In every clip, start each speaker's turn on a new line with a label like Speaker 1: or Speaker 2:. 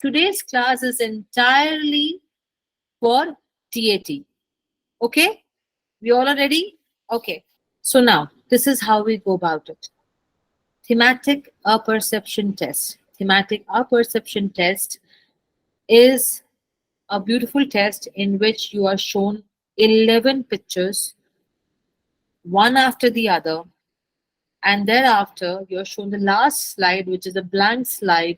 Speaker 1: Today's class is entirely for TAT. Okay? We all are ready? Okay. So now, this is how we go about it. Thematic perception test. Thematic perception test is a beautiful test in which you are shown 11 pictures, one after the other, and thereafter you're shown the last slide, which is a blank slide.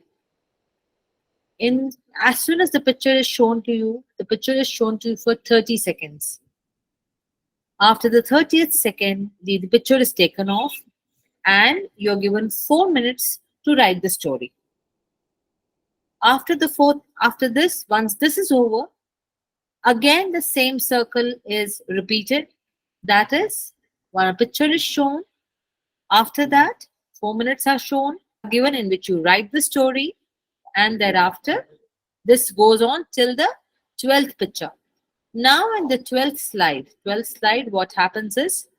Speaker 1: In as soon as the picture is shown to you, the picture is shown to you for 30 seconds. After the 30th second, the picture is taken off, and you're given 4 minutes to write the story. After this, once this is over, again the same circle is repeated. That is, when a picture is shown, after that 4 minutes are given in which you write the story, and thereafter this goes on till the 12th picture. Now in the 12th slide, what happens is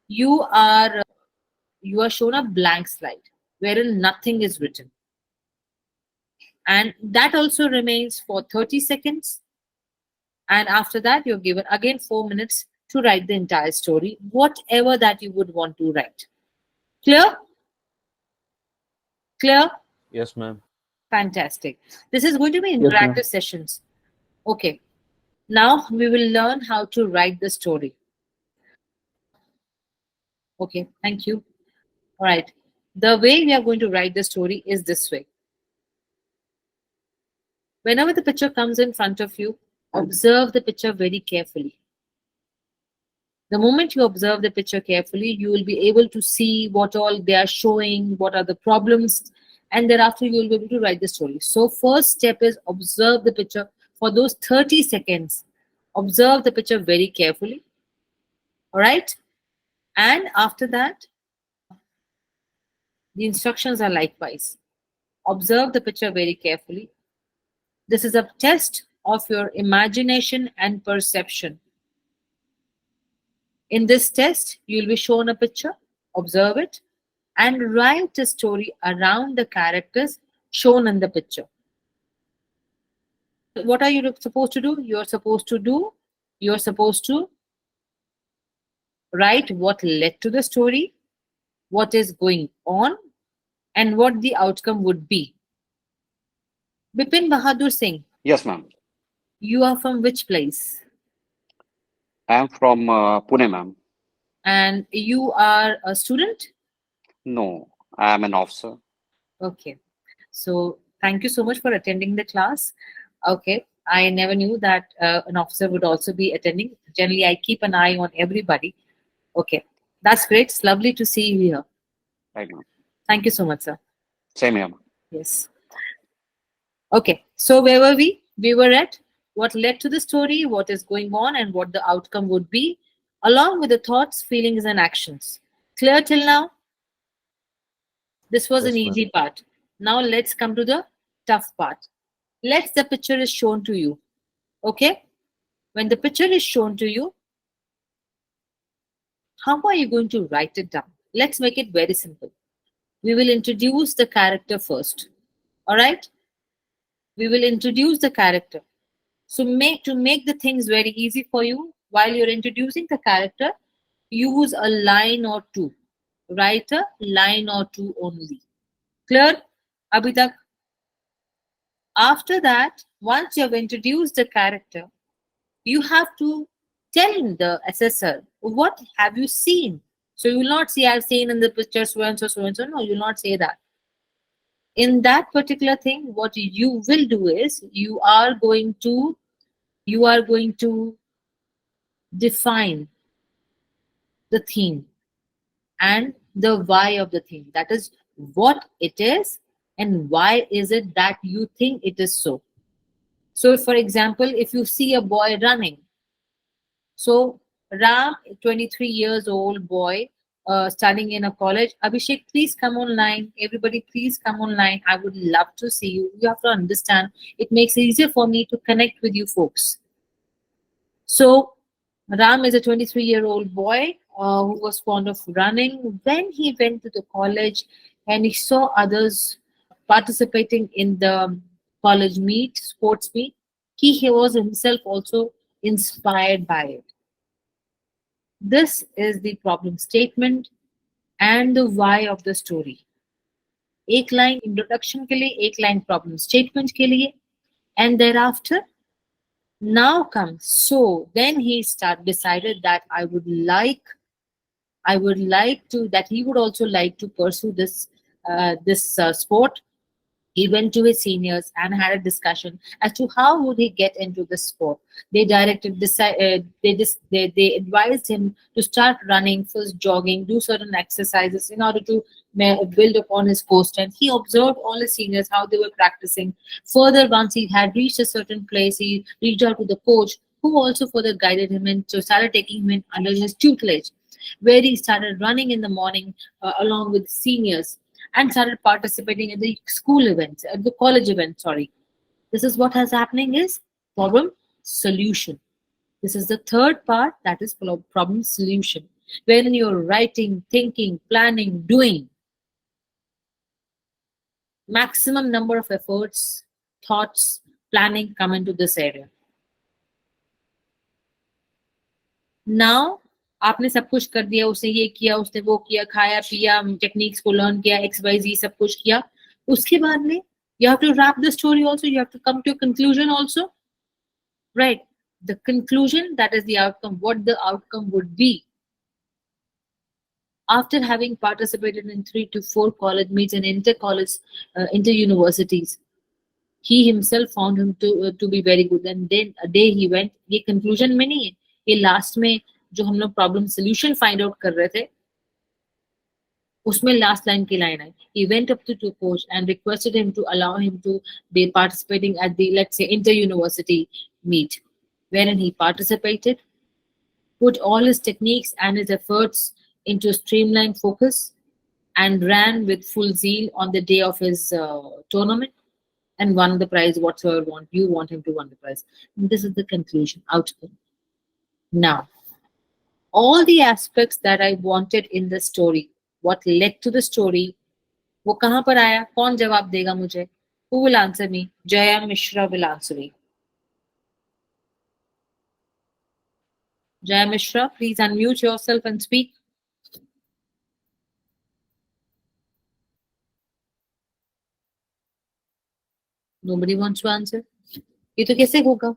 Speaker 1: you are shown a blank slide wherein nothing is written, and that also remains for 30 seconds, and after that you're given again 4 minutes to write the entire story, whatever that you would want to write. Clear?
Speaker 2: Yes, ma'am.
Speaker 1: Fantastic. This is going to be interactive sessions. Okay. Now we will learn how to write the story. Okay, thank you. All right. The way we are going to write the story is this way. Whenever the picture comes in front of you, observe the picture very carefully. The moment you observe the picture carefully, you will be able to see what all they are showing, what are the problems, and thereafter you will be able to write the story. So first step is observe the picture for those 30 seconds. Observe the picture very carefully. All right? And after that, the instructions are likewise. Observe the picture very carefully. This is a test of your imagination and perception. In this test, you will be shown a picture, observe it, and write a story around the characters shown in the picture. What are you supposed to do? You're supposed to write what led to the story, what is going on, and what the outcome would be. Bipin Bahadur Singh.
Speaker 3: Yes, ma'am.
Speaker 1: You are from which place?
Speaker 3: I am from Pune, ma'am.
Speaker 1: And you are a student?
Speaker 3: No, I am an officer.
Speaker 1: Okay. So thank you so much for attending the class. Okay. I never knew that an officer would also be attending. Generally, I keep an eye on everybody. Okay. That's great. It's lovely to see you here.
Speaker 3: Right, ma'am.
Speaker 1: Thank you so much, sir.
Speaker 3: Same here, ma'am.
Speaker 1: Yes. Okay. So where were we? We were at what led to the story, what is going on, and what the outcome would be, along with the thoughts, feelings, and actions. Clear till now? This was an easy part. Now let's come to the tough part. Let's the picture is shown to you. Okay? When the picture is shown to you, how are you going to write it down? Let's make it very simple. We will introduce the character first. All right? We will introduce the character. So to make the things very easy for you, while you're introducing the character, use a line or two. Write a line or two only. Clear? Abhi tak? After that, once you have introduced the character, you have to tell the assessor, what have you seen? So you will not say, I've seen in the picture so and so, so and so. No, you will not say that. In that particular thing, what you will do is you are going to define the theme and the why of the theme. That is what it is and why is it that you think it is so. So for example, if you see a boy running, so Ram, 23 years old boy, studying in a college. Abhishek, please come online. Everybody, please come online. I would love to see you. You have to understand, it makes it easier for me to connect with you folks. So Ram is a 23-year-old boy who was fond of running. When he went to the college and he saw others participating in the college meet, sports meet, he was himself also inspired by it. This is the problem statement and the why of the story. एक line introduction के लिए, एक line problem statement के लिए, and thereafter now comes. So then he decided that I would like to, that he would also like to pursue this sport. He went to his seniors and had a discussion as to how would he get into the sport. They they advised him to start running, first jogging, do certain exercises in order to build upon his core strength. He observed all his seniors how they were practicing. Further, once he had reached a certain place, he reached out to the coach, who also further guided him and so started taking him in under his tutelage, where he started running in the morning along with seniors and started participating in the school events, at the college events, sorry. This is what has happening is problem solution. This is the third part, that is problem solution, wherein you're writing, thinking, planning, doing. Maximum number of efforts, thoughts, planning come into this area. Now, आपने सब कुछ कर दिया, उसने ये किया, उसने वो किया, खाया पिया, टेक्निक्स को लर्न किया, XYZ सब कुछ किया. उसके बाद में you have to wrap the story also, you have to come to a conclusion also, right? The conclusion, that is the outcome, what the outcome would be. After having participated in 3 to 4 college meets and inter-college, inter-universities, he himself found him to be very good. And then a day he went, ये conclusion में नहीं है, ये last में जो हम लोग problem solution find out कर रहे थे, उसमें last line की line है. He went up to coach and requested him to allow him to be participating at the, let's say, inter-university meet, wherein he participated, put all his techniques and his efforts into a streamlined focus, and ran with full zeal on the day of his tournament, and won the prize whatsoever you want him to win the prize. And this is the conclusion, outcome. Now, all the aspects that I wanted in the story, what led to the story, वो कहाँ पर आया, कौन जवाब देगा मुझे? Who will answer me? Jaya Mishra will answer me. Jaya Mishra, please unmute yourself and speak. Nobody wants to answer. ये तो कैसे होगा?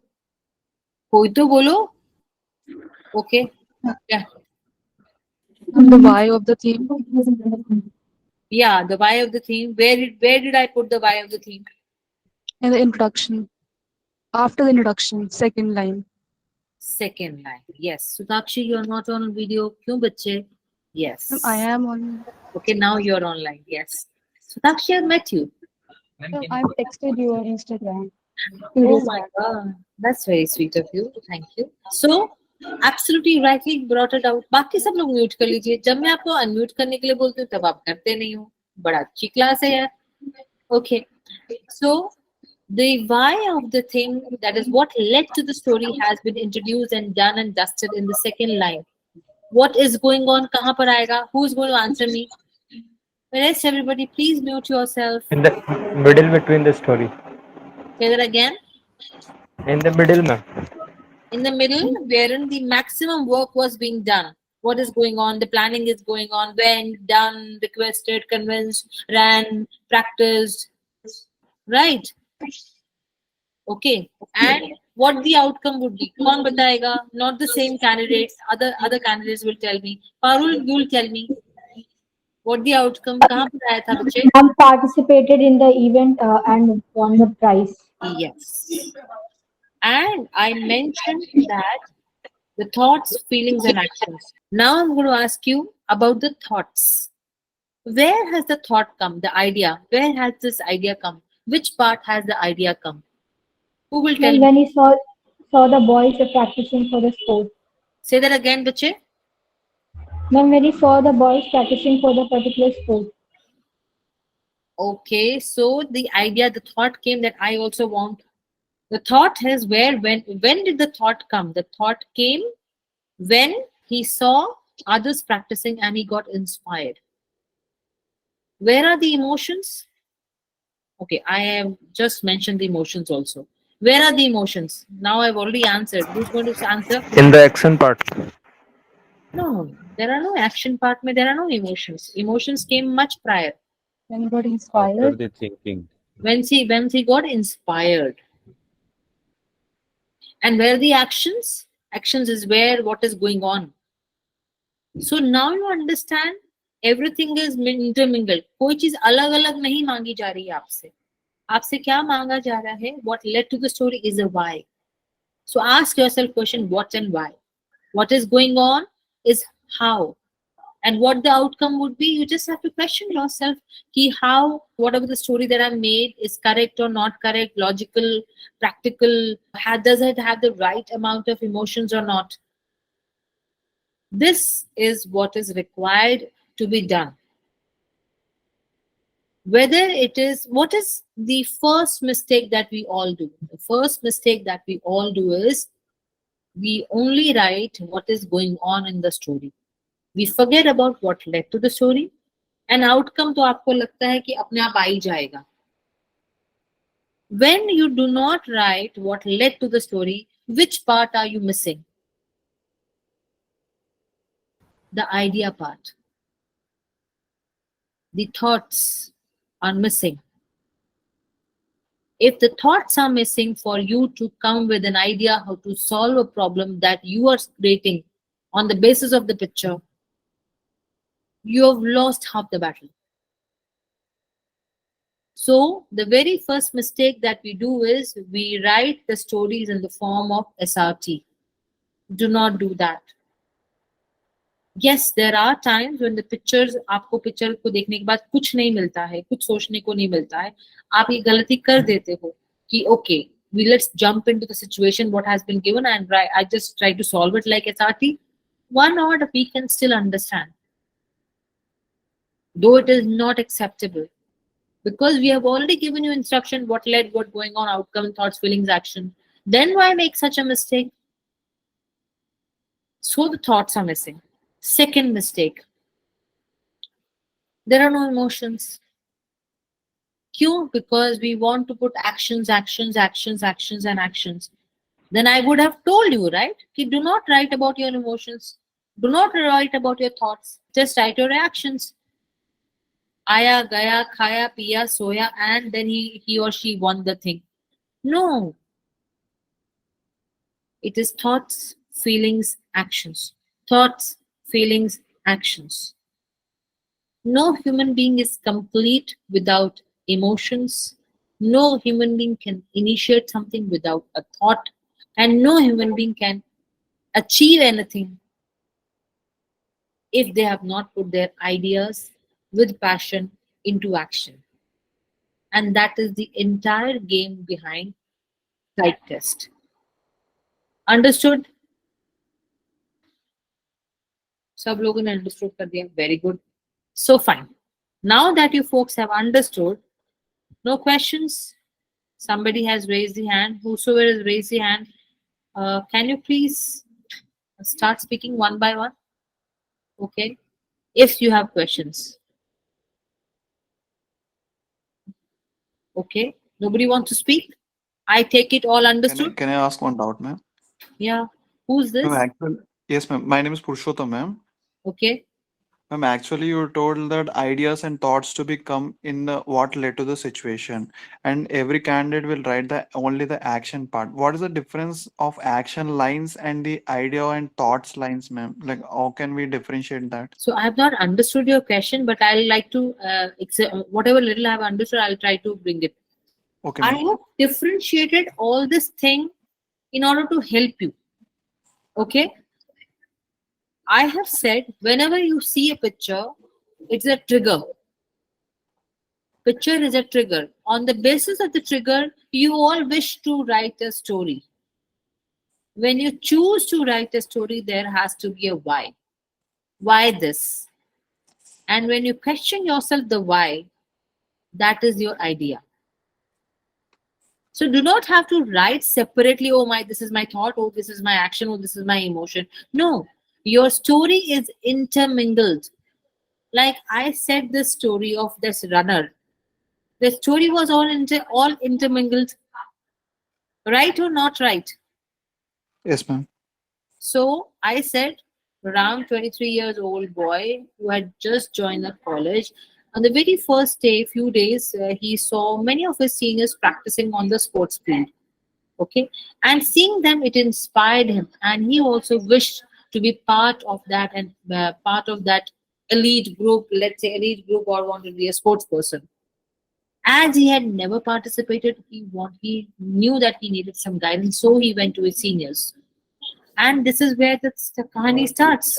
Speaker 1: कोई तो बोलो. Okay. Yeah.
Speaker 2: The why of the theme.
Speaker 1: Yeah, the why of the theme. Where did I put the why of the theme?
Speaker 2: In the introduction. After the introduction, second line.
Speaker 1: Second line. Yes. Sudakshi, you're not on video. Kyun bachche? Yes.
Speaker 2: I am on.
Speaker 1: Okay, now you're online. Yes. Sudakshi, I met you.
Speaker 2: I've texted you on Instagram.
Speaker 1: Oh my God. That's very sweet of you. Thank you. So, absolutely rightly brought it out. बाकी सब लोग mute कर लीजिए. जब मैं आपको unmute करने के लिए बोलती हूँ तब आप करते नहीं हो. बड़ा अच्छी क्लास है यार. Okay. So, the why of the thing, that is what led to the story, has been introduced and done and dusted in the second line. What is going on? कहाँ पर आएगा? Who is going to answer me? Yes, everybody, please mute yourself.
Speaker 4: In the middle between the story.
Speaker 1: Say that again.
Speaker 4: In the middle, ma'am.
Speaker 1: In the middle, wherein the maximum work was being done. What is going on? The planning is going on. Went, done, requested, convinced, ran, practiced. Right? Okay. And what the outcome would be? Kaun batayega? Not the same candidates. Other candidates will tell me. Parul, you'll tell me. What the outcome? कहाँ पर आया था बच्चे?
Speaker 5: I participated in the event and won the prize.
Speaker 1: Yes. And I mentioned that the thoughts, feelings, and actions. Now I'm going to ask you about the thoughts. Where has the thought come? The idea. Where has this idea come? Which part has the idea come? Who will tell
Speaker 5: And
Speaker 1: me?
Speaker 5: when he saw the boys practicing for the sport.
Speaker 1: Say that again, बच्चे.
Speaker 5: When he saw the boys practicing for the particular sport.
Speaker 1: Okay, so the idea, the thought came that I also want. The thought is when did the thought come? The thought came when he saw others practicing and he got inspired. Where are the emotions? Okay, I have just mentioned the emotions also. Where are the emotions? Now I've already answered. Who's going to answer?
Speaker 4: In the action part.
Speaker 1: No, there are no action part. There are no emotions. Emotions came much prior.
Speaker 2: When you got
Speaker 6: After
Speaker 2: inspired,
Speaker 6: the thinking.
Speaker 1: When he got inspired. And where the actions? Actions is where what is going on. So now you understand everything is intermingled. कोई चीज अलग अलग नहीं मांगी जा रही है आपसे. आपसे क्या मांगा जा रहा है? What led to the story is a why. So ask yourself question what and why. What is going on is how. And what the outcome would be, you just have to question yourself ki how whatever the story that I've made is correct or not correct, logical, practical, does it have the right amount of emotions or not. This is what is required to be done. Whether it is, what is the first mistake that we all do? The first mistake that we all do is we only write what is going on in the story. We forget about what led to the story. And outcome तो आपको लगता है कि अपने आप आ ही जाएगा. When you do not write what led to the story, which part are you missing? The idea part. The thoughts are missing. If the thoughts are missing for you to come with an idea how to solve a problem that you are creating on the basis of the picture, you have lost half the battle. So the very first mistake that we do is we write the stories in the form of SRT. Do not do that. Yes, there are times when the pictures, आपको picture को देखने के बाद कुछ नहीं मिलता है, कुछ सोचने को नहीं मिलता है, आप ये गलती कर देते हो कि okay, let's jump into the situation what has been given and I just try to solve it like SRT. Why not? We can still understand, though it is not acceptable, because we have already given you instruction what led, what going on, outcome, thoughts, feelings, action. Then why make such a mistake? So the thoughts are missing. Second mistake, there are no emotions. Q, because we want to put actions, actions, actions, actions, and actions. Then I would have told you, right? Ki do not write about your emotions. Do not write about your thoughts. Just write your reactions. Aya, gaya, khaya, piya, soya, and then he or she won the thing. No. It is thoughts, feelings, actions. Thoughts, feelings, actions. No human being is complete without emotions. No human being can initiate something without a thought. And no human being can achieve anything if they have not put their ideas with passion into action. And that is the entire game behind type test. Understood? सब लोगों ने understood कर दिया. Very good. So fine. Now that you folks have understood, no questions? Somebody has raised the hand. Whosoever has raised the hand, can you please start speaking one by one? Okay. If you have questions. Okay. Nobody wants to speak? I take it all understood?
Speaker 7: Can I ask one doubt, ma'am?
Speaker 1: Yeah. Who's this?
Speaker 7: Yes, ma'am. My name is Purushottam, ma'am.
Speaker 1: Okay.
Speaker 7: Ma'am, actually, you told that ideas and thoughts to become in what led to the situation, and every candidate will write only the action part. What is the difference of action lines and the idea and thoughts lines, ma'am? Like, how can we differentiate that?
Speaker 1: So I have not understood your question, but I'll like to, whatever little I have understood, I'll try to bring it.
Speaker 7: Okay,
Speaker 1: I
Speaker 7: ma'am.
Speaker 1: have differentiated all this thing in order to help you. Okay. I have said whenever you see a picture, it's a trigger. Picture is a trigger. On the basis of the trigger, you all wish to write a story. When you choose to write a story, there has to be a why. Why this? And when you question yourself the why, that is your idea. So do not have to write separately, oh my, this is my thought, oh this is my action, oh this is my emotion. No, your story is intermingled. Like I said this story of this runner. The story was all intermingled, right or not right?
Speaker 7: Yes, ma'am.
Speaker 1: So I said, around 23 years old boy who had just joined the college. On the very first day, few days, he saw many of his seniors practicing on the sports field. Okay, and seeing them, it inspired him, and he also wished to be part of that and part of that elite group. Let's say elite group, or wanted to be a sports person. As he had never participated, he knew that he needed some guidance, so he went to his seniors. And this is where the kahani starts.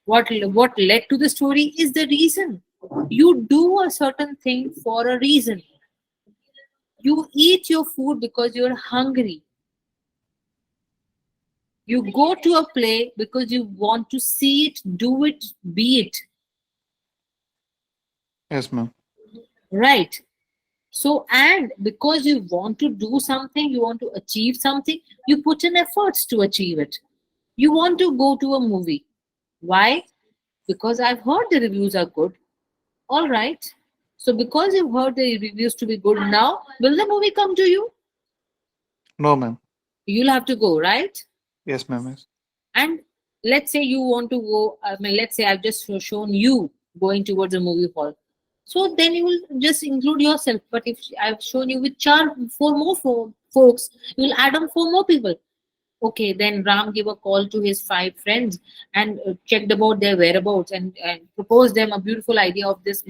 Speaker 1: What led to the story is the reason. You do a certain thing for a reason. You eat your food because you're hungry. You go to a play because you want to see it, do it, be it.
Speaker 7: Yes, ma'am.
Speaker 1: Right. So, and because you want to do something, you want to achieve something, you put in efforts to achieve it. You want to go to a movie. Why? Because I've heard the reviews are good. All right. So, because you've heard the reviews to be good, now will the movie come to you?
Speaker 7: No, ma'am.
Speaker 1: You'll have to go, right?
Speaker 7: Yes, ma'am. Yes.
Speaker 1: And let's say you want to go, let's say I've just shown you going towards a movie hall. So then you will just include yourself. But if I've shown you with four more folks, you will add on four more people. Okay, then Ram gave a call to his 5 friends and checked about their whereabouts and proposed them a beautiful idea of this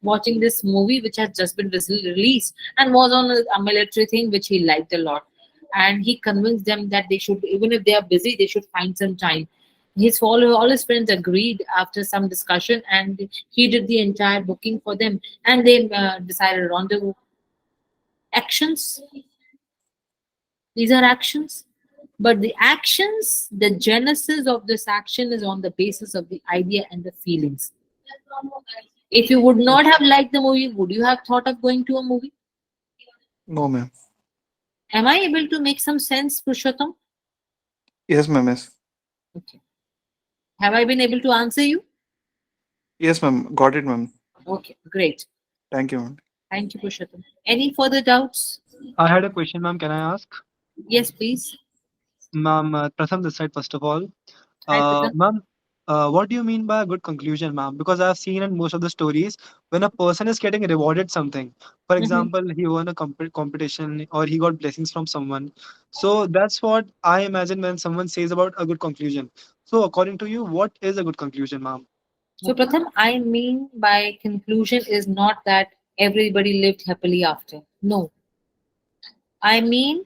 Speaker 1: watching this movie which has just been released and was on a military thing which he liked a lot. And he convinced them that they should, even if they are busy, they should find some time. All his friends agreed after some discussion, and he did the entire booking for them. And they decided a rendezvous. Actions. These are actions. But the actions, the genesis of this action is on the basis of the idea and the feelings. If you would not have liked the movie, would you have thought of going to a movie?
Speaker 7: No, ma'am.
Speaker 1: Am I able to make some sense, Purushottam?
Speaker 7: Yes, ma'am. Yes.
Speaker 1: Okay. Have I been able to answer you?
Speaker 7: Yes, ma'am. Got it, ma'am.
Speaker 1: Okay, great.
Speaker 7: Thank you, ma'am.
Speaker 1: Thank you, Purushottam. Any further doubts?
Speaker 6: I had a question, ma'am. Can I ask?
Speaker 1: Yes, please.
Speaker 6: Ma'am, Pratham this side, first of all.
Speaker 1: Hi, Pratham.
Speaker 6: Ma'am, what do you mean by a good conclusion, ma'am? Because I've seen in most of the stories when a person is getting rewarded something. For example, he won a competition or he got blessings from someone. So that's what I imagine when someone says about a good conclusion. So according to you, what is a good conclusion, ma'am?
Speaker 1: So, Pratham, I mean by conclusion is not that everybody lived happily after. No. I mean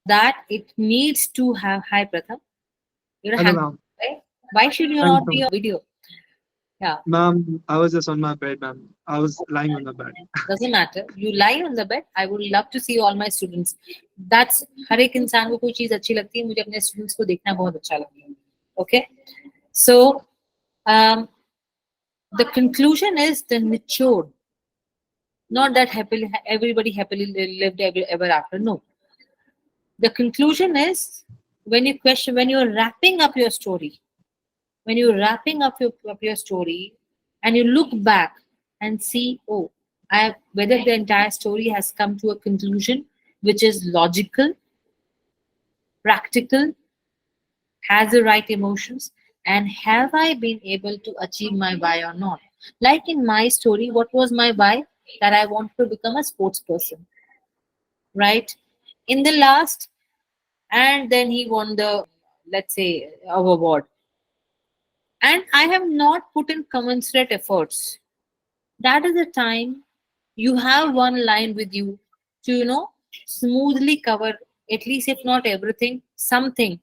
Speaker 1: that it needs to have. Hi, Pratham. You're a
Speaker 6: Hello,
Speaker 1: handsome
Speaker 6: ma'am.
Speaker 1: guy. Why should you
Speaker 6: Thank
Speaker 1: not
Speaker 6: you,
Speaker 1: be
Speaker 6: ma'am.
Speaker 1: on video? Yeah,
Speaker 6: Ma'am, I was just on my bed, ma'am. I was lying on the bed.
Speaker 1: doesn't matter. You lie on the bed. I would love to see all my students. That's हर एक इंसान को कोई चीज अच्छी लगती है. मुझे अपने students को देखना बहुत अच्छा लगता है. Okay, so the conclusion is the mature. Not that everybody happily lived ever after. No. The conclusion is when you're wrapping up your story, when you're wrapping up your story, and you look back and see, oh, whether the entire story has come to a conclusion which is logical, practical, has the right emotions, and have I been able to achieve my why or not? Like in my story, what was my why? That I wanted to become a sports person, right? In the last, and then he won the, let's say, award. And I have not put in commensurate efforts. That is the time you have one line with you to, smoothly cover, at least if not everything, something,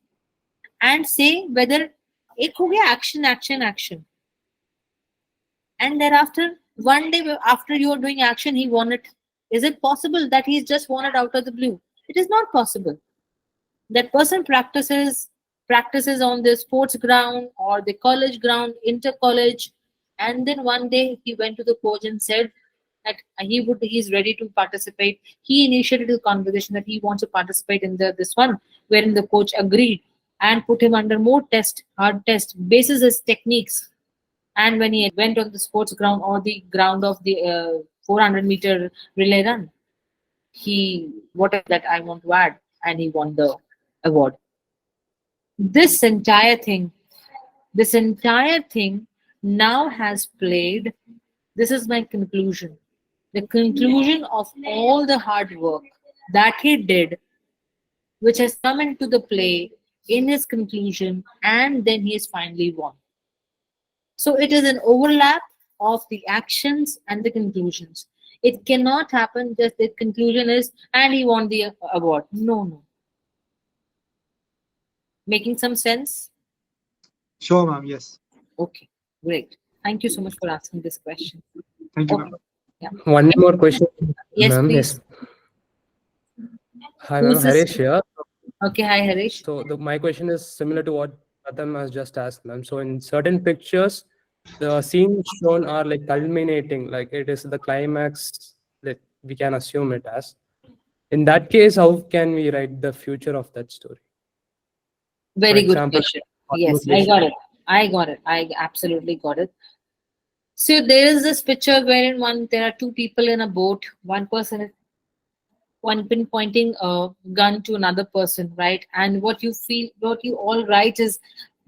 Speaker 1: and say whether एक हो गया action, action, action. And thereafter, one day after you are doing action, he won it. Is it possible that he's just won it out of the blue? It is not possible. That person practices on the sports ground or the college ground, inter college, and then one day he went to the coach and said that he's ready to participate. He initiated the conversation that he wants to participate in this one, wherein the coach agreed and put him under more hard test, basis his techniques. And when he went on the sports ground or the ground of the 400-meter relay run. What is that I want to add, and he won the award. This entire thing now has played. This is my conclusion. The conclusion of all the hard work that he did, which has come into the play in his conclusion, and then he has finally won. So it is an overlap of the actions and the conclusions. It cannot happen just the conclusion is and he won the award. No. Making some sense?
Speaker 6: Sure, ma'am. Yes.
Speaker 1: Okay, great. Thank you so much for asking this question.
Speaker 6: Thank you,
Speaker 1: Okay.
Speaker 6: ma'am.
Speaker 1: Yeah.
Speaker 4: One more question,
Speaker 1: Yes,
Speaker 4: ma'am.
Speaker 1: please.
Speaker 4: Hi, ma'am.
Speaker 1: Who's this?
Speaker 4: Harish here.
Speaker 1: Okay, hi Harish.
Speaker 4: So my question is similar to what Pratham has just asked, ma'am. So in certain pictures, the scenes shown are like culminating, like it is the climax that we can assume it as. In that case, how can we write the future of that story? For
Speaker 1: Very good
Speaker 4: example,
Speaker 1: question. Yes, I got it. I absolutely got it. So there is this picture wherein there are two people in a boat. One pinpointing a gun to another person, right? And what you all write is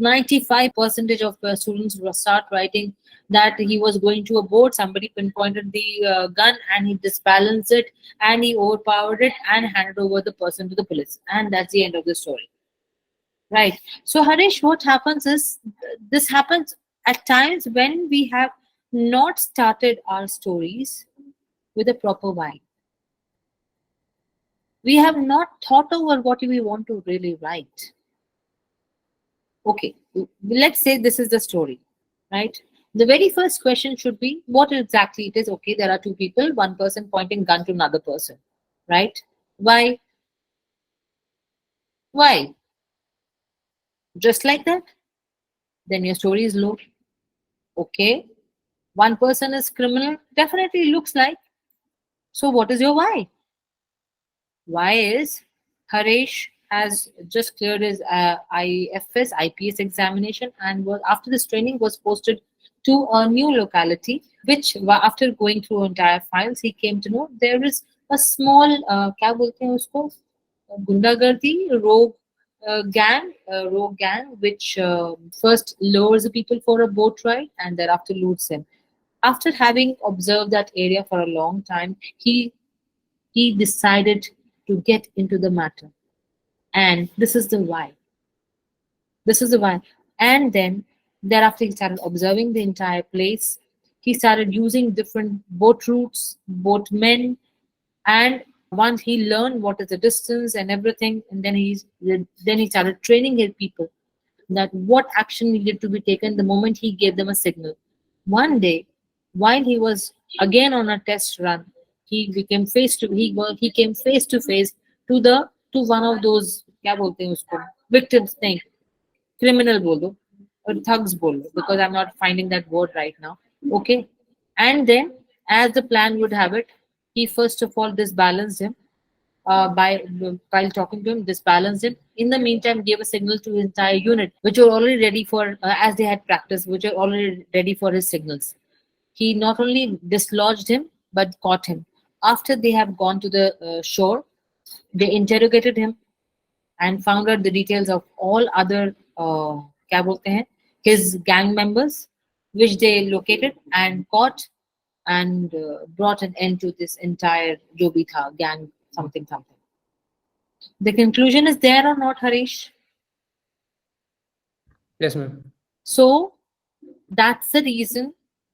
Speaker 1: 95% of students will start writing that he was going to a boat, somebody pinpointed the gun and he disbalanced it and he overpowered it and handed over the person to the police. And that's the end of the story. Right. So Harish, what happens is this happens at times when we have not started our stories with a proper why. We have not thought over what we want to really write. Okay, let's say this is the story, right? The very first question should be what exactly it is. Okay, there are two people, one person pointing gun to another person, right? Why? Why? Just like that? Then your story is low. Okay, one person is criminal, definitely looks like. So what is your why? Why is Harish has just cleared his IPS examination and after this training was posted to a new locality, which after going through entire files, he came to know there is a small, क्या बोलते हैं उसको, गुंडागर्दी, rogue gang, which first lures the people for a boat ride and thereafter loots them. After having observed that area for a long time, he decided to get into the matter. And this is the why. This is the why. And then thereafter he started observing the entire place. He started using different boat routes, boat men, and once he learned what is the distance and everything, and then he started training his people that what action needed to be taken the moment he gave them a signal. One day, while he was again on a test run, he came face to face to one of those क्या बोलते हैं उसको victims नहीं criminal बोल दो or thugs बोल दो because I'm not finding that word right now. Okay, and then as the plan would have it, he first of all disbalanced him while talking to him, disbalanced him. In the meantime, gave a signal to his entire unit, which were already ready for, as they had practiced, which were already ready for his signals. He not only dislodged him, but caught him. After they have gone to the shore, they interrogated him and found out the details of all other क्या बोलते हैं, his gang members, which they located and caught and brought an end to this entire जो भी था gang something. The conclusion is there or not, Harish?
Speaker 4: Yes, ma'am.
Speaker 1: So that's the reason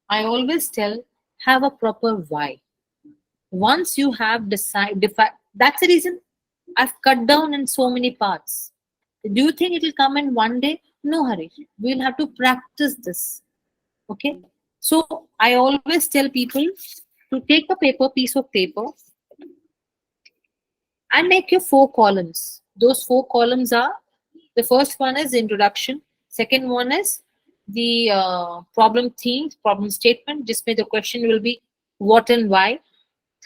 Speaker 1: I always tell, have a proper why. Once you have decided, that's the reason I've cut down in so many parts. Do you think it will come in one day? No, Harish. We'll have to practice this. Okay. So I always tell people to take a piece of paper, and make your 4 columns. Those 4 columns are, the first one is introduction, second one is the problem theme, problem statement, जिसमें the question will be what and why.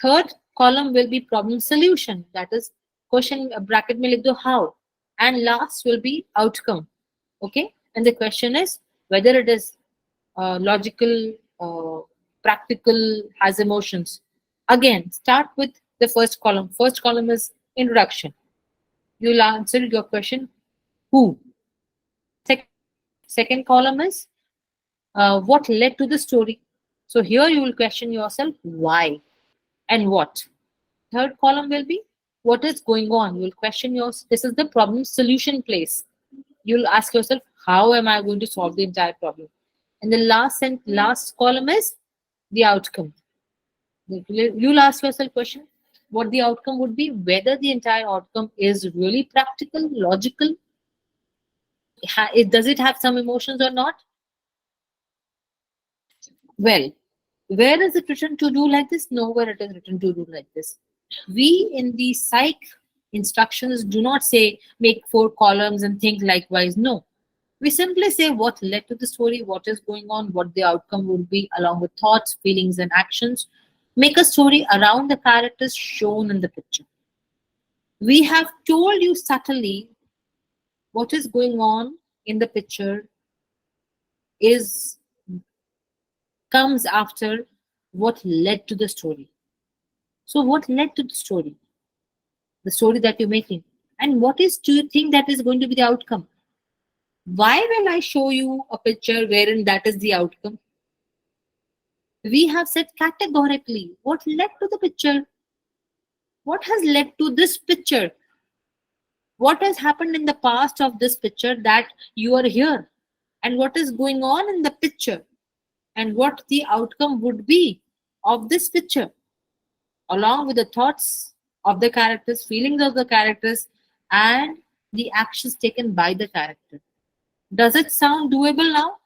Speaker 1: Third column will be problem solution, that is question bracket में लिख दो how, and last will be outcome. Okay, and the question is whether it is logical, practical, has emotions. Again, start with the first column. First column is introduction. You'll answer your question, who? Second column is what led to the story. So here you will question yourself, why and what. Third column will be what is going on. You will question yourself. This is the problem solution place. You'll ask yourself, how am I going to solve the entire problem? And the last column is the outcome. You'll ask yourself question, what the outcome would be, whether the entire outcome is really practical, logical. Does it have some emotions or not? Well, where is it written to do like this? Nowhere it is written to do like this. We in the psych instructions do not say make 4 columns and think likewise. No. We simply say what led to the story, what is going on, what the outcome would be, along with thoughts, feelings, and actions. Make a story around the characters shown in the picture. We have told you subtly what is going on in the picture comes after what led to the story. So what led to the story? The story that you're making. And do you think that is going to be the outcome? Why will I show you a picture wherein that is the outcome? We have said categorically what led to the picture. What has led to this picture? What has happened in the past of this picture that you are here? And what is going on in the picture? And what the outcome would be of this picture, along with the thoughts of the characters, feelings of the characters, and the actions taken by the character. Does it sound doable now?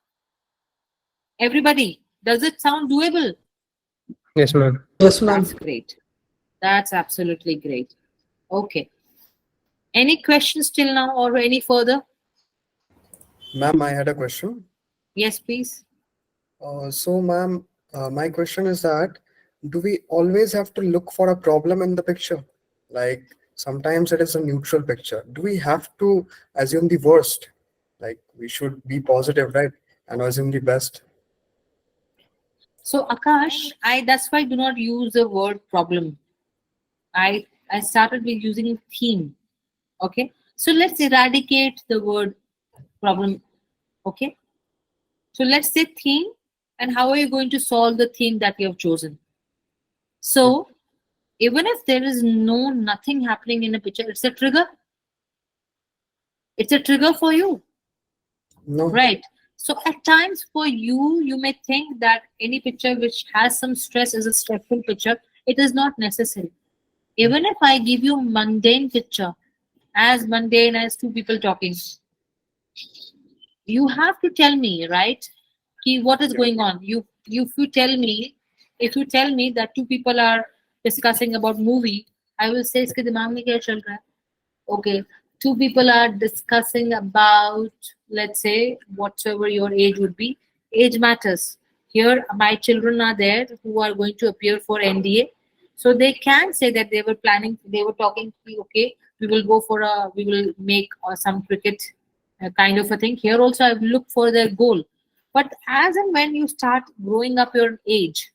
Speaker 1: Everybody, does it sound doable?
Speaker 4: Yes, ma'am.
Speaker 8: Yes, ma'am.
Speaker 1: That's great. That's absolutely great. Okay. Any questions till now or any further?
Speaker 8: Ma'am, I had a question.
Speaker 1: Yes, please.
Speaker 8: So, ma'am, my question is that do we always have to look for a problem in the picture? Like sometimes it is a neutral picture. Do we have to assume the worst? Like we should be positive, right? And assume the best.
Speaker 1: So Akash, that's why I do not use the word problem. I started with using theme. Okay. So let's eradicate the word problem. Okay. So let's say theme, and how are you going to solve the theme that you have chosen? So even if there is nothing happening in a picture, it's a trigger. It's a trigger for you.
Speaker 8: No.
Speaker 1: Right. So at times for you, you may think that any picture which has some stress is a stressful picture. It is not necessary. Even if I give you mundane picture, as mundane as 2 people talking, you have to tell me, right? What is going on? If you tell me that 2 people are discussing about movie, I will say iske dimag mein kya chal raha hai? Okay, 2 people are discussing about, let's say, whatsoever your age would be. Age matters. Here, my children are there who are going to appear for NDA. So they can say that they were talking, okay, we will make some cricket kind of a thing. Here also, I've looked for their goal. But as and when you start growing up your age,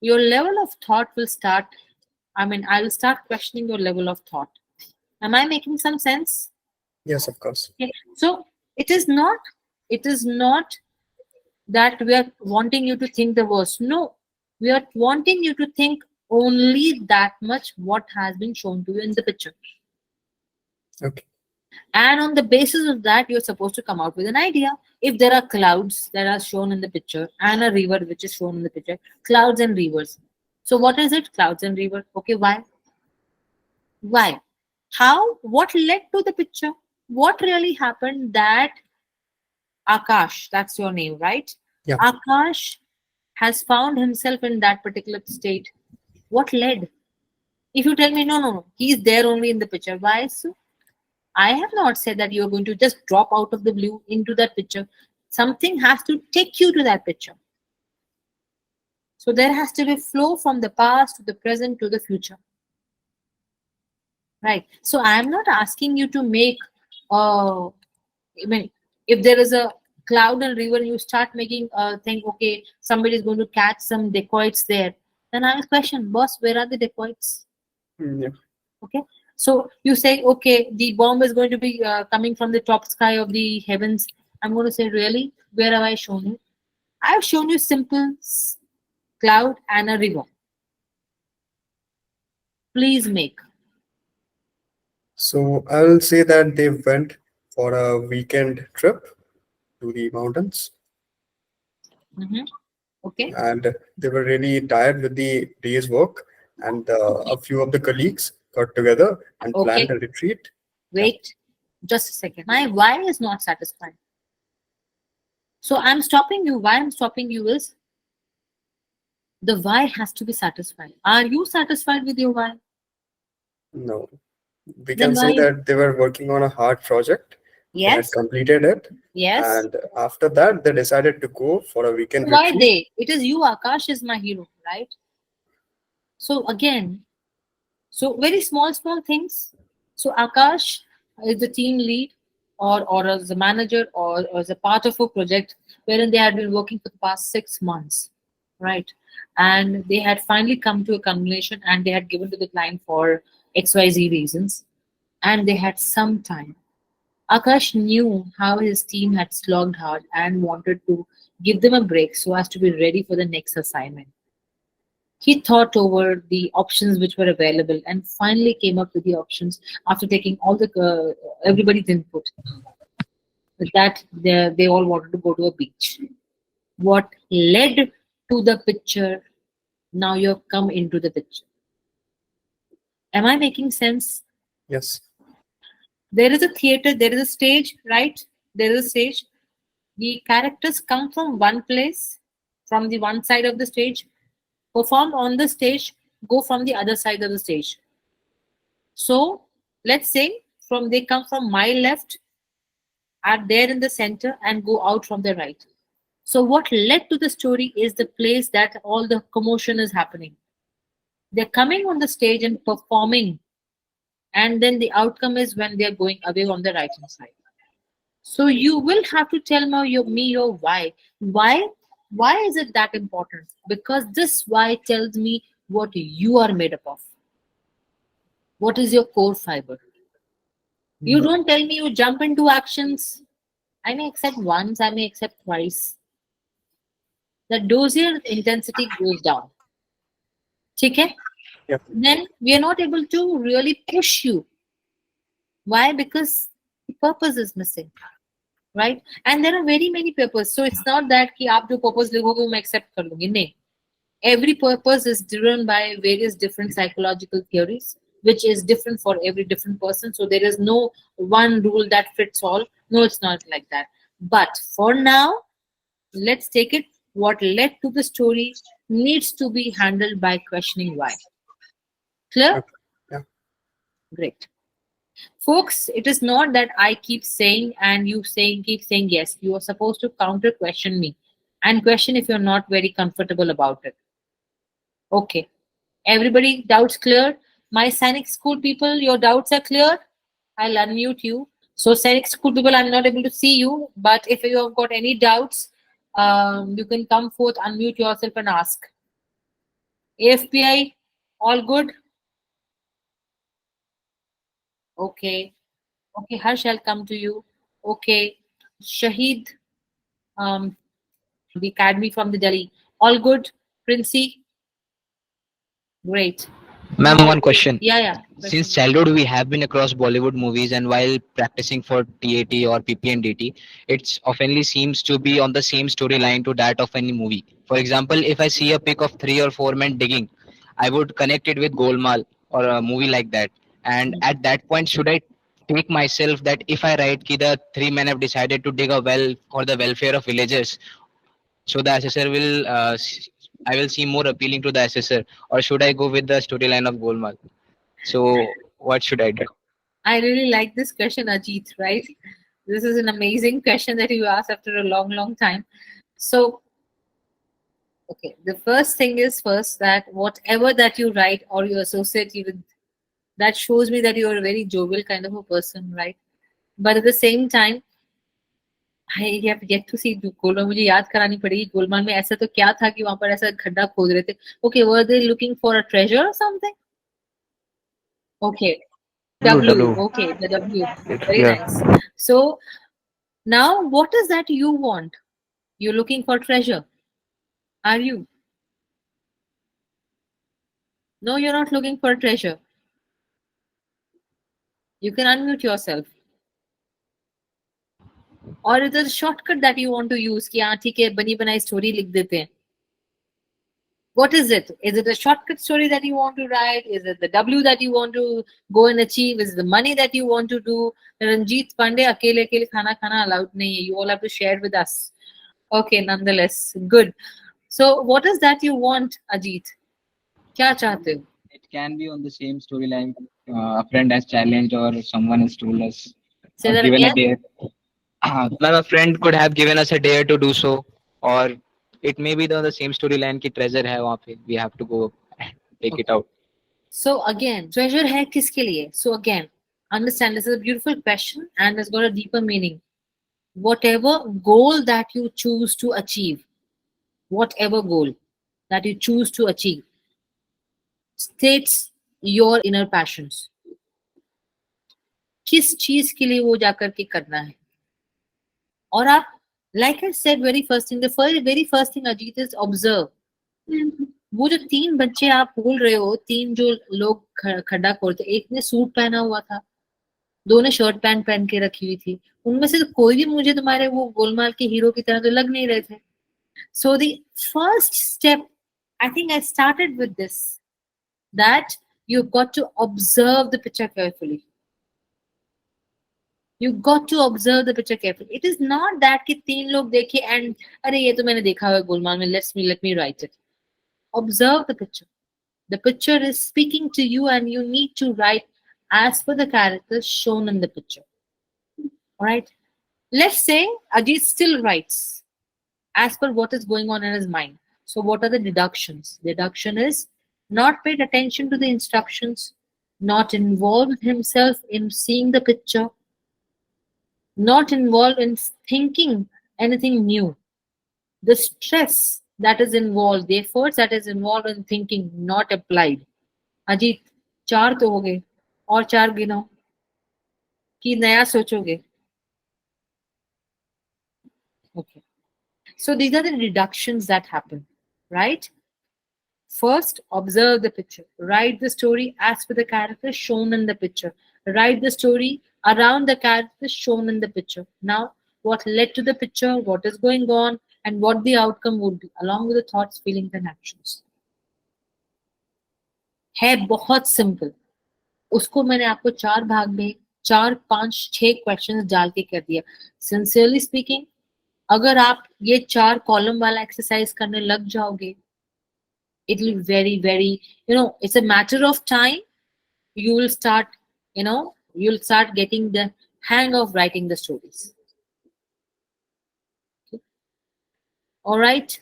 Speaker 1: your level of thought will start. I will start questioning your level of thought. Am I making some sense?
Speaker 8: Yes, of course.
Speaker 1: Okay. So it is not that we are wanting you to think the worst. No, we are wanting you to think only that much what has been shown to you in the picture.
Speaker 8: Okay.
Speaker 1: And on the basis of that, you're supposed to come out with an idea. If there are clouds that are shown in the picture and a river which is shown in the picture, clouds and rivers. So what is it? Clouds and river. Okay, why? Why? How? What led to the picture? What really happened that Akash, that's your name, right?
Speaker 8: Yeah.
Speaker 1: Akash has found himself in that particular state. What led? If you tell me, no, he's there only in the picture. Why so? I have not said that you're going to just drop out of the blue into that picture. Something has to take you to that picture. So there has to be flow from the past to the present to the future. Right. So I'm not asking you to make, if there is a cloud and river, you start making think, okay, somebody is going to catch some dacoits there. Then I question, boss, where are the dacoits?
Speaker 8: Yeah.
Speaker 1: Okay. So you say, okay, the bomb is going to be coming from the top sky of the heavens. I'm going to say, really? Where have I shown you? I've shown you simple cloud and a river. Please make.
Speaker 8: So I will say that they went for a weekend trip to the mountains,
Speaker 1: Mhm. Okay.
Speaker 8: and they were really tired with the day's work. And a few of the colleagues got together and planned
Speaker 1: Okay.
Speaker 8: a retreat. Yeah.
Speaker 1: Wait just a second. My why is not satisfied. So I'm stopping you. Why I'm stopping you is the why has to be satisfied. Are you satisfied with your why?
Speaker 8: No, we
Speaker 1: Then
Speaker 8: can say
Speaker 1: why?
Speaker 8: that they were working on a hard project. They had
Speaker 1: Yes.
Speaker 8: completed it,
Speaker 1: Yes.
Speaker 8: and after that, they decided to go for a weekend
Speaker 1: Why
Speaker 8: retreat.
Speaker 1: they? It is you. Akash is my hero, right? So again, so very small things. So Akash is the team lead or as a manager or as a part of a project wherein they had been working for the past 6 months, right? And they had finally come to a culmination and they had given to the client for XYZ reasons and they had some time. Akash knew how his team had slogged hard and wanted to give them a break so as to be ready for the next assignment. He thought over the options which were available and finally came up with the options after taking all the everybody's input that they all wanted to go to a beach. What led to the picture? Now you've come into the picture. Am I making sense?
Speaker 8: Yes.
Speaker 1: There is a theater, there is a stage, right? There is a stage. The characters come from one place, from the one side of the stage, perform on the stage, go from the other side of the stage. So let's say from they come from my left, are there in the center and go out from the right. So what led to the story is the place that all the commotion is happening. They're coming on the stage and performing, and then the outcome is when they're going away on the right hand side. So you will have to tell me your why. Why? Why is it that important? Because this why tells me what you are made up of. What is your core fiber? You don't tell me you jump into actions. I may accept once, I may accept twice. The dosier intensity goes down. Okay?
Speaker 8: Yeah.
Speaker 1: Then we are not able to really push you. Why? Because the purpose is missing. Right? And there are very many purposes. So it's not that कि आप जो purpose लिखोगे वो मैं accept कर लूंगी. नहीं. Every purpose is driven by various different psychological theories, which is different for every different person. So there is no one rule that fits all. No, it's not like that. But for now, let's take it. What led to the story needs to be handled by questioning why. Clear?
Speaker 8: Okay. Yeah.
Speaker 1: Great. Folks, it is not that I keep saying and you keep saying yes. You are supposed to counter question me and question if you're not very comfortable about it. Okay. Everybody, doubts clear? My Scenic School people, your doubts are clear? I'll unmute you. So Scenic School people, I'm not able to see you, but if you have got any doubts, you can come forth, unmute yourself and ask. AFPI, all good? Okay. Okay, Harsh, I'll come to you. Okay. Shahid, the academy from the Delhi. All good? Princey? Great.
Speaker 9: Ma'am,
Speaker 1: Now,
Speaker 9: one question.
Speaker 1: yeah.
Speaker 9: Since
Speaker 1: Question.
Speaker 9: childhood, we have been across Bollywood movies, and while practicing for TAT or PPNDT, it oftenly seems to be on the same storyline to that of any movie. For example, if I see a pic of 3 or 4 men digging, I would connect it with Golmaal or a movie like that. And at that point, should I take myself that if I write ki the 3 men have decided to dig a well for the welfare of villagers, so the assessor will, I will seem more appealing to the assessor, or should I go with the storyline of Golmaal? So what should I do?
Speaker 1: I really like this question, Ajit, right? This is an amazing question that you asked after a long time. So, okay, the first thing is first that whatever that you write or you associate with, that shows me that you are a very jovial kind of a person, right? But at the same time, I have yet to see Golmaal. मुझे याद करानी पड़ेगी गोलमाल में ऐसा तो क्या था कि वहां पर ऐसा खड्डा खोद रहे थे. Okay, were they looking for a treasure or something? Okay, W. Okay, the W. Very
Speaker 7: Yeah.
Speaker 1: nice. So now, what is that you want? You're looking for treasure. Are you? No, you're not looking for treasure. You can unmute yourself. Or is it a shortcut that you want to use? कि हाँ ठीक है बनी बनाई story लिख देते हैं. What is it? Is it a shortcut story that you want to write? Is it the W that you want to go and achieve? Is it the money that you want to do? Ranjit Pandey अकेले अकेले खाना खाना allowed नहीं है. You all have to share with us. Okay, nonetheless, good. So, what is that you want, Ajit? क्या चाहते हो?
Speaker 9: It can be on the same storyline. A friend has challenged or someone has told us
Speaker 1: Say
Speaker 9: or
Speaker 1: that
Speaker 9: given a
Speaker 1: again.
Speaker 9: dare. Ma'am, a friend could have given us a dare to do so, or it may be the same storyline की treasure है वहाँ पे. We have to go take it out.
Speaker 1: So again, treasure है किसके लिए? So again, understand this is a beautiful question and it's got a deeper meaning. Whatever goal that you choose to achieve, whatever goal that you choose to achieve, states your inner passions. किस चीज के लिए वो जाकर के करना है? और आप, like I said, very first thing, very first thing, Ajit, is observe. वो जो 3 बच्चे आप बोल रहे हो, 3 जो लोग खड्डा खोदते, एक ने सूट पहना हुआ था, 2 ने शर्ट पैंट पहन के रखी हुई थी. उनमें से तो कोई भी मुझे तुम्हारे वो गोलमाल के हीरो की तरह तो लग नहीं रहे थे. So the first step, I think I started with this, that you've got to observe the picture carefully. You got to observe the picture carefully. It is not that कि 3 लोग देखे and अरे ये तो मैंने देखा हुआ गोलमाल में, let me write it. Observe the picture. The picture is speaking to you and you need to write as per the characters shown in the picture. Alright? Let's say Ajit still writes as per what is going on in his mind. So what are the deductions? Deduction is not paid attention to the instructions, not involved himself in seeing the picture, not involved in thinking anything new. The stress that is involved, the efforts that is involved in thinking, not applied. Ajit, 4 तो हो गए, और 4 गिनो कि नया सोचोगे. Okay. So these are the deductions that happen, right? First, observe the picture. Write the story as per the characters shown in the picture. Write the story around the characters shown in the picture. Now, what led to the picture, what is going on, and what the outcome would be, along with the thoughts, feelings, and actions. है बहुत simple. उसको मैंने आपको 4 भाग में 4, 5, 6 questions डाल के कर दिया. सिंसियरली स्पीकिंग, अगर आप ये 4 कॉलम वाला एक्सरसाइज करने लग जाओगे, it will be very, it's a matter of time. You will start, you'll start getting the hang of writing the stories. Okay. All right.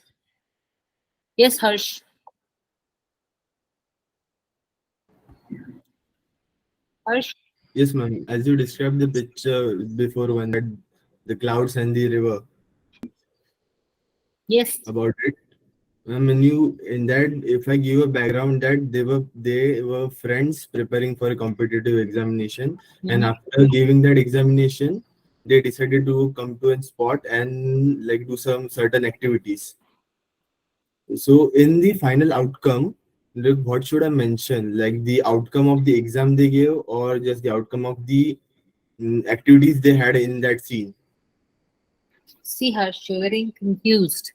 Speaker 1: Yes, Harsh. Harsh.
Speaker 10: Yes, ma'am. As you described the picture before, when the clouds and the river.
Speaker 1: Yes.
Speaker 10: About it. I mean, in that, if I give a background, that they were friends preparing for a competitive examination, and after giving that examination, they decided to come to a spot and like do some certain activities. So in the final outcome, look, what should I mention? Like the outcome of the exam they gave, or just the outcome of the activities they had in that scene?
Speaker 1: See, Harsh, you're getting confused.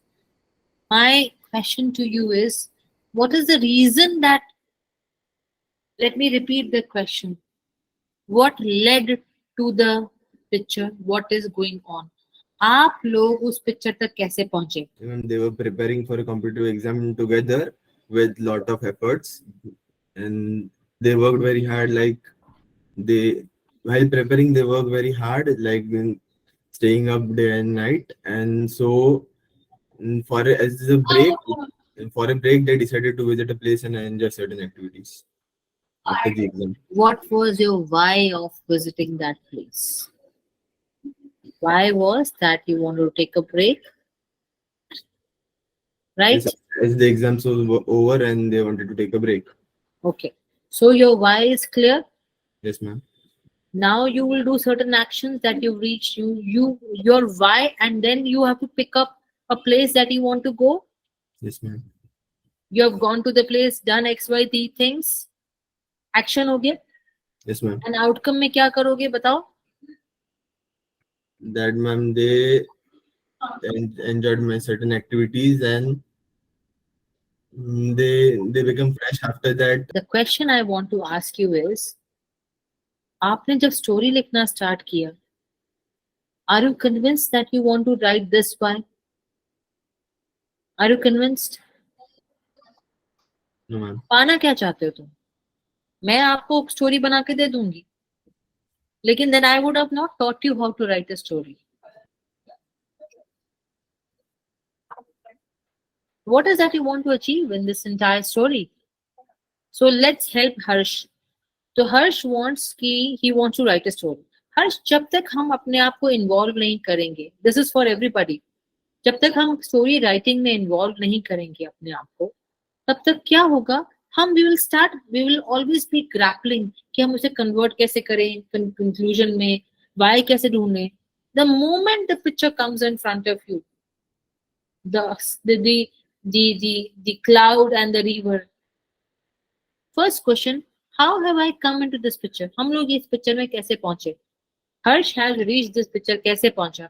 Speaker 1: My question to you is, what is the reason that, let me repeat the question. What led to the picture? What is going on? आप लोग उस picture तक कैसे पहुंचे?
Speaker 10: They were preparing for a competitive exam together with lot of efforts, and they worked very hard. Like while preparing, they worked very hard, like staying up day and night. And so, for a break, they decided to visit a place and enjoy certain activities after the exam.
Speaker 1: What was your why of visiting that place? Why was that you wanted to take a break, right?
Speaker 10: Yes, as the exams was over and they wanted to take a break.
Speaker 1: Okay. So your why is clear.
Speaker 10: Yes, ma'am.
Speaker 1: Now you will do certain actions that you reach your why, and then you have to pick up a place that you want to go.
Speaker 10: Yes, ma'am.
Speaker 1: You have gone to the place, done XYZ things, action हो गया,
Speaker 10: Yes, ma'am.
Speaker 1: and outcome में क्या करोगे बताओ?
Speaker 10: That, ma'am, they enjoyed my certain activities and they become fresh after that.
Speaker 1: The question I want to ask you is, आपने जब story लिखना start किया, are you convinced that you want to write this why? Are you convinced?
Speaker 10: No, ma'am.
Speaker 1: पाना क्या चाहते हो तुम? मैं आपको स्टोरी बना के दे दूंगी, लेकिन then I would have not taught you how to write a story. What is that you want to achieve in this entire story? So let's help Harsh. So Harsh wants he wants to write a story. Harsh, जब तक हम अपने आप को involve नहीं करेंगे, this is for everybody, जब तक हम स्टोरी राइटिंग में इन्वॉल्व नहीं करेंगे अपने आप को, तब तक क्या होगा, हम we will always be grappling कि हम उसे कन्वर्ट कैसे करें कंक्लूजन में, why कैसे ढूंढें. The moment the picture comes in front of you, the cloud and the river, first question, how have I come into this picture? हम लोग इस पिक्चर में कैसे पहुंचे? Harsh has reached this picture कैसे पहुंचा?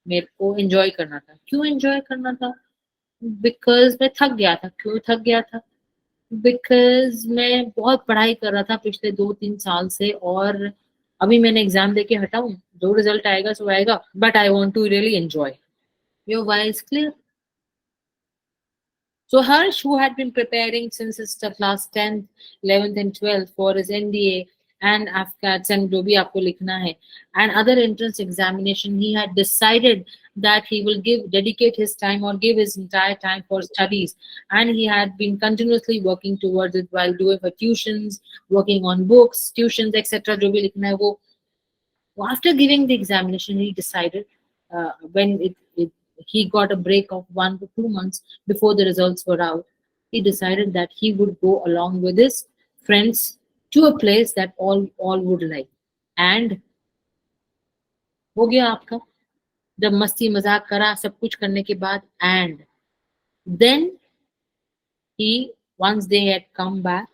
Speaker 1: मेरे को एंजॉय करना था. क्यों एंजॉय करना था? बिकॉज मैं थक गया था. क्यों थक गया था? बिकॉज मैं बहुत पढ़ाई कर रहा था पिछले 2-3 साल से, और अभी मैंने एग्जाम देके हटाऊं, जो रिजल्ट आएगा सो आएगा, but I want to really enjoy. Your why is clear. So Harsh, who had been preparing since his class 10th, 11th and 12th for his NDA and AFCATs and जो भी आपको लिखना है and other entrance examination, he had decided that he will dedicate his time or give his entire time for studies, and he had been continuously working towards it while doing for tuitions, working on books, tuitions, etc. जो भी लिखना है वो. After giving the examination, he decided when he got a break of 1 to 2 months before the results were out, he decided that he would go along with his friends to a place that all would like. And हो गया आपका, जब मस्ती मजाक करा सब कुछ करने के बाद, and then once they had come back,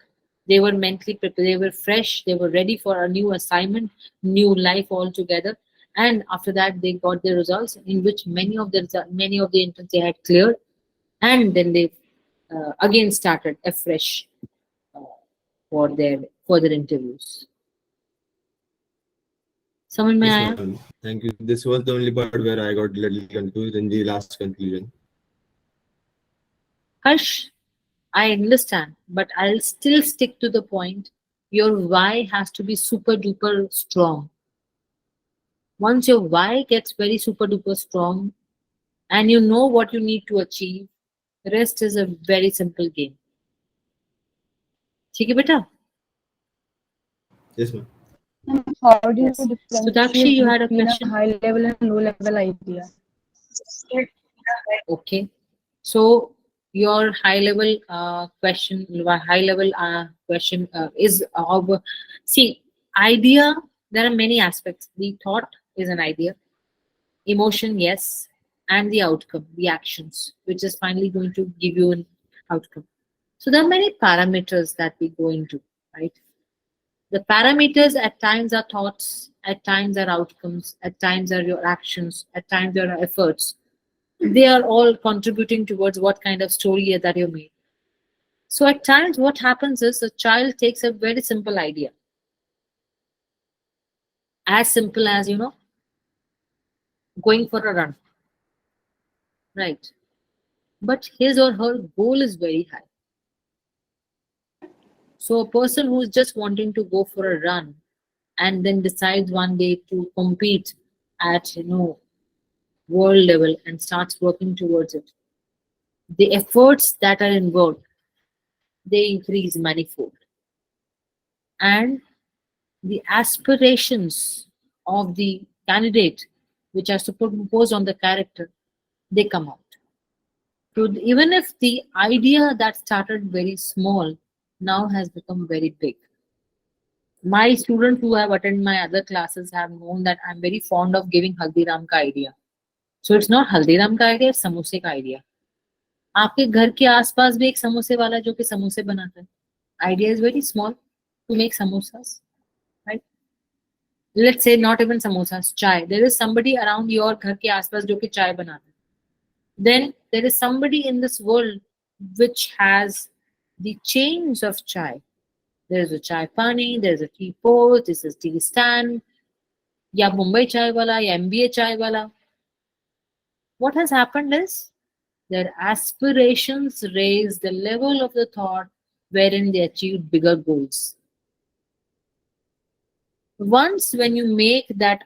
Speaker 1: they were mentally prepared, they were fresh, they were ready for a new assignment, new life altogether. And after that, they got their results, in which many of the entrants they had cleared, and then they again started afresh for their further interviews. समझ में
Speaker 10: Yes,
Speaker 1: आया?
Speaker 10: ma'am. Thank you. This was the only part where I got a little confused in the last conclusion.
Speaker 1: Harsh, I understand, but I'll still stick to the point. Your why has to be super duper strong. Once your why gets very super duper strong and you know what you need to achieve, the rest is a very simple game. ठीक है बेटा?
Speaker 10: Yes, ma'am.
Speaker 2: How do you
Speaker 1: Yes.
Speaker 2: differentiate
Speaker 1: Sudakshi, you had a
Speaker 2: between
Speaker 1: question?
Speaker 2: high level and low level idea?
Speaker 1: Okay. So your high level question is of, see, idea, there are many aspects. The thought is an idea, emotion, yes, and the outcome, the actions, which is finally going to give you an outcome. So there are many parameters that we go into, right? The parameters at times are thoughts, at times are outcomes, at times are your actions, at times are efforts. They are all contributing towards what kind of story that you made. So at times what happens is a child takes a very simple idea. As simple as, going for a run. Right. But his or her goal is very high. So a person who is just wanting to go for a run and then decides one day to compete at, world level and starts working towards it, the efforts that are involved, they increase manifold. And the aspirations of the candidate which are superimposed on the character, they come out. So even if the idea that started very small now has become very big. My students who have attended my other classes have known that I'm very fond of giving Haldiram ka idea. So it's not Haldiram का idea, it's समोसे का idea. आपके घर के आसपास भी एक समोसे वाला जो कि समोसे बनाता है. Idea is very small to make samosas, right? Let's say not even samosas, chai. There is somebody around your घर के आसपास जो कि चाय बनाता है. Then there is somebody in this world which has the chains of chai. There is a chai pani, there is a tea pot, this is tea stand, या Mumbai chai wala, या MBA chai wala. What has happened is their aspirations raised the level of the thought wherein they achieved bigger goals. Once when you make that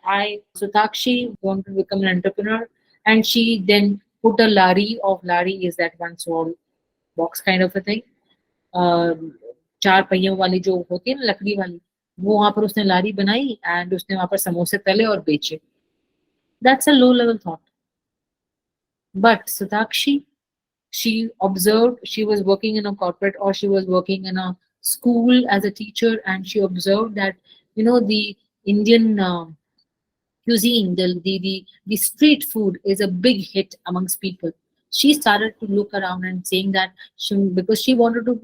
Speaker 1: Sutakshi wanted to become an entrepreneur, and she then put a lari is that one small box kind of a thing. चार पहियों वाली जो होती है ना लकड़ी वाली, वो वहां पर उसने लारी बनाई एंड उसने वहां पर समोसे तले और बेचे. That's a low level thought. But Sutakshi, she observed, she was working in a corporate or she was working in a school as a teacher, and she observed that, you know, the Indian cuisine, the street food is a big hit amongst people. She started to look around and saying that because she wanted to,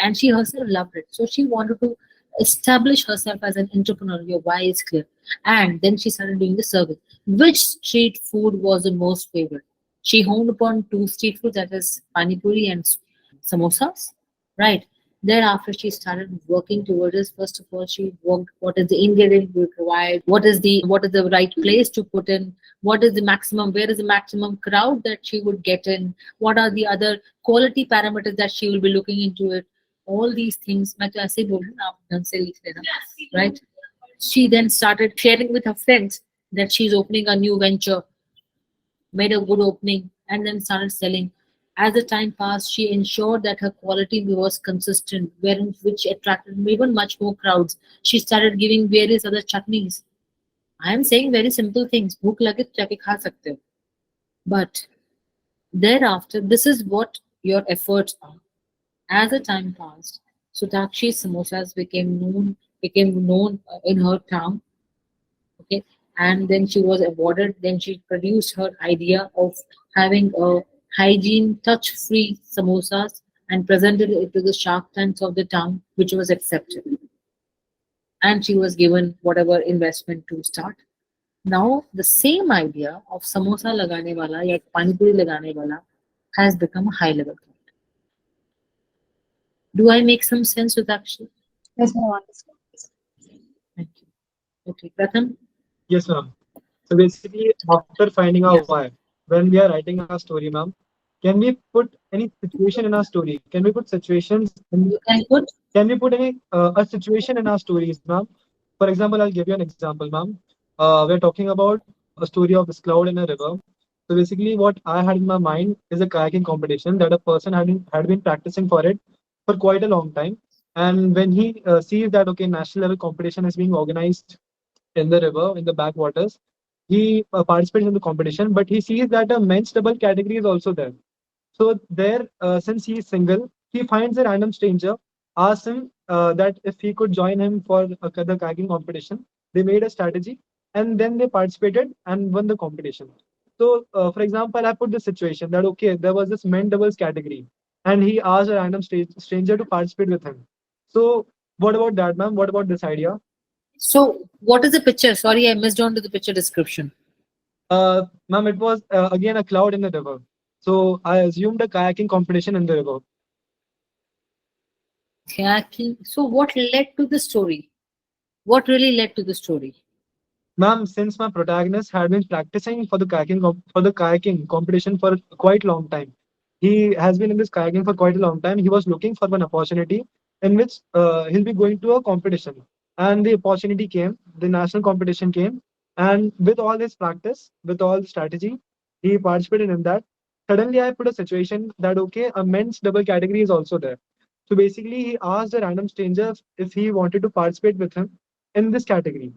Speaker 1: and she herself loved it. So she wanted to establish herself as an entrepreneur. Your why is clear. And then she started doing the survey. Which street food was the most favorite? She honed upon two street foods, that is pani puri and samosas, right? Thereafter, she started working towards this. First of all, she worked what is the ingredient required, what is the right place to put in, what is the maximum, where is the maximum crowd that she would get in, what are the other quality parameters that she will be looking into it. All these things, मैं तो ऐसे ही बोल रही हूँ ना, आप ढंग से लिख लेना, right? She then started sharing with her friends that she's opening a new venture, made a good opening, and then started selling. As the time passed, she ensured that her quality was consistent, which attracted even much more crowds. She started giving various other chutneys. I am saying very simple things. Bhook lage to jaake kha sakte ho. But thereafter, this is what your efforts are. As the time passed, Sutakshi's samosas became known in her town. Okay, and then she was awarded. Then she produced her idea of having a hygiene touch-free samosas and presented it to the shark tanks of the town, which was accepted. And she was given whatever investment to start. Now the same idea of samosa lagane wala ya pani puri lagane wala has become a high level. Do I make some sense with action?
Speaker 5: Yes, ma'am. Understand.
Speaker 1: Thank you. Okay, Pratham.
Speaker 6: Yes, ma'am. So basically, after finding out
Speaker 1: Yes.
Speaker 6: why, when we are writing our story, ma'am, can we put any situation in our story? Can we put situations?
Speaker 1: You can put
Speaker 6: Can we put any a situation in our stories, ma'am? For example, I'll give you an example, ma'am. We're talking about a story of this cloud in a river. So basically, what I had in my mind is a kayaking competition that a person had been practicing for it for quite a long time. And when he sees that okay, national level competition is being organized in the river, in the backwaters, he participates in the competition. But he sees that a men's double category is also there. So there, since he is single, he finds a random stranger, asks him that if he could join him for the kayaking competition. They made a strategy, and then they participated and won the competition. So, for example, I put the situation that okay, there was this men doubles category, and he asked a random stranger to participate with him. So, what about that, ma'am? What about this idea?
Speaker 1: So, what is the picture? Sorry, I missed on to the picture description.
Speaker 6: Ma'am, it was again a cloud in the river. So I assumed a kayaking competition in the river.
Speaker 1: Kayaking. So, what led to the story? What really led to the story?
Speaker 6: Ma'am, since my protagonist had been practicing for the kayaking competition for quite long time, he has been in this kayaking for quite a long time. He was looking for one opportunity in which he'll be going to a competition, and the opportunity came. The national competition came, and with all his practice, with all the strategy, he participated in that. Suddenly, I put a situation that okay, a men's double category is also there. So basically, he asked a random stranger if he wanted to participate with him in this category,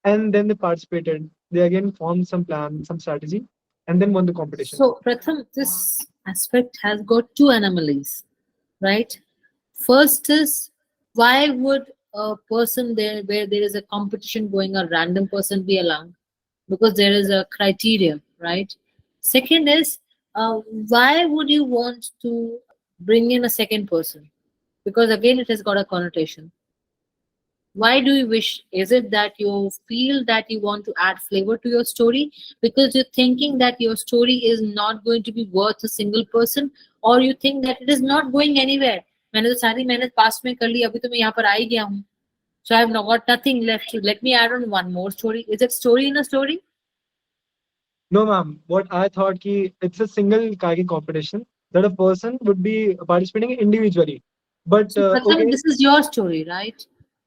Speaker 6: and then they participated. they again formed some plan, some strategy, and then won the competition.
Speaker 1: So, Pratham, this aspect has got two anomalies, right? First is, why would a person there where there is a competition going, a random person be allowed? Because there is a criteria, right? Second is, why would you want to bring in a second person? Because again, it has got a connotation. Why do you wish? Is it that you feel that you want to add flavor to your story because you're thinking that your story is not going to be worth a single person, or you think that it is not going anywhere? मैंने तो सारी मेहनत past में कर ली, अभी तो मैं यहाँ पर आ ही गया हूँ. So I have got nothing left. Let me add on one more story. Is it story in a story?
Speaker 6: No, ma'am. What I thought ki it's a single kayaking competition that a person would be participating individually. But
Speaker 1: So, Pratham,
Speaker 6: okay,
Speaker 1: this is your story, right?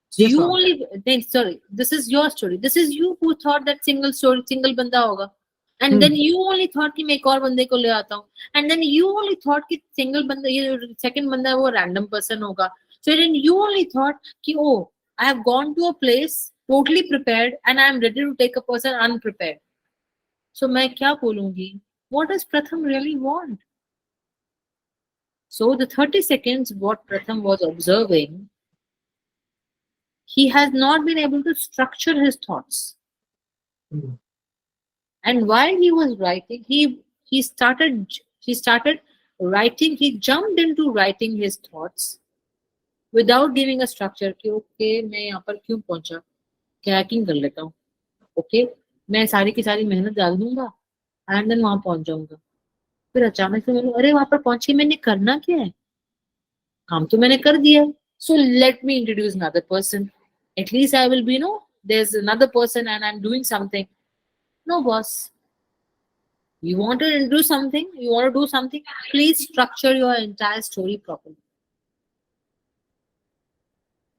Speaker 1: So
Speaker 6: yes,
Speaker 1: you
Speaker 6: ma'am.
Speaker 1: only sorry, this is your story. This is you who thought that single story, single banda hoga. And then you only thought कि मैं एक और बंदे को ले आता हूँ. And then you only thought कि single बंदा, ये second बंदा है वो random person होगा. So then you only thought कि oh, I have gone to a place totally prepared and I am ready to take a person unprepared. So मैं क्या बोलूँगी? What does Pratham really want? So the 30 seconds, what Pratham was observing, he has not been able to structure his thoughts. And while he was writing, he started writing. He jumped into writing his thoughts without giving a structure. कि okay, मैं यहाँ पर क्यों पहुंचा? Kayaking कर लेता हूँ. Okay, मैं सारी की सारी मेहनत डाल दूंगा, and then वहां पहुंच जाऊंगा. फिर अचानक से मैंने, अरे वहां पर पहुंच के मैंने करना क्या है? काम तो मैंने कर दिया. So let me introduce another person. At least I will be, there's another person and I'm doing something. No, boss. You want to do something? You want to do something? Please structure your entire story properly.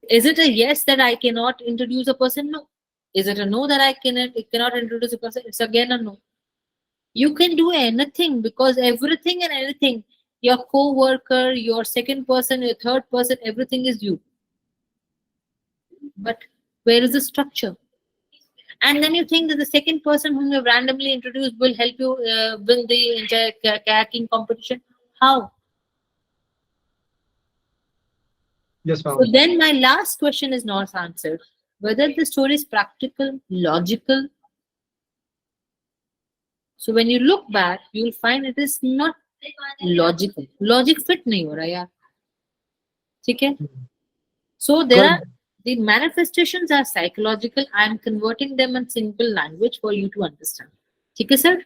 Speaker 1: Is it a yes that I cannot introduce a person? No. Is it a no that I cannot introduce a person? It's again a no. You can do anything because everything and anything, your co-worker, your second person, your third person, everything is you. But where is the structure? And then you think that the second person whom you have randomly introduced will help you win the entire kayaking competition. How?
Speaker 6: Yes, ma'am.
Speaker 1: So then my last question is not answered. Whether the story is practical, logical. So when you look back, you will find it is not logical. Logic fit nahi ho raha yaar. ठीक है? So there are the manifestations are psychological. I am converting them in simple language for you to understand. ठीक है, sir?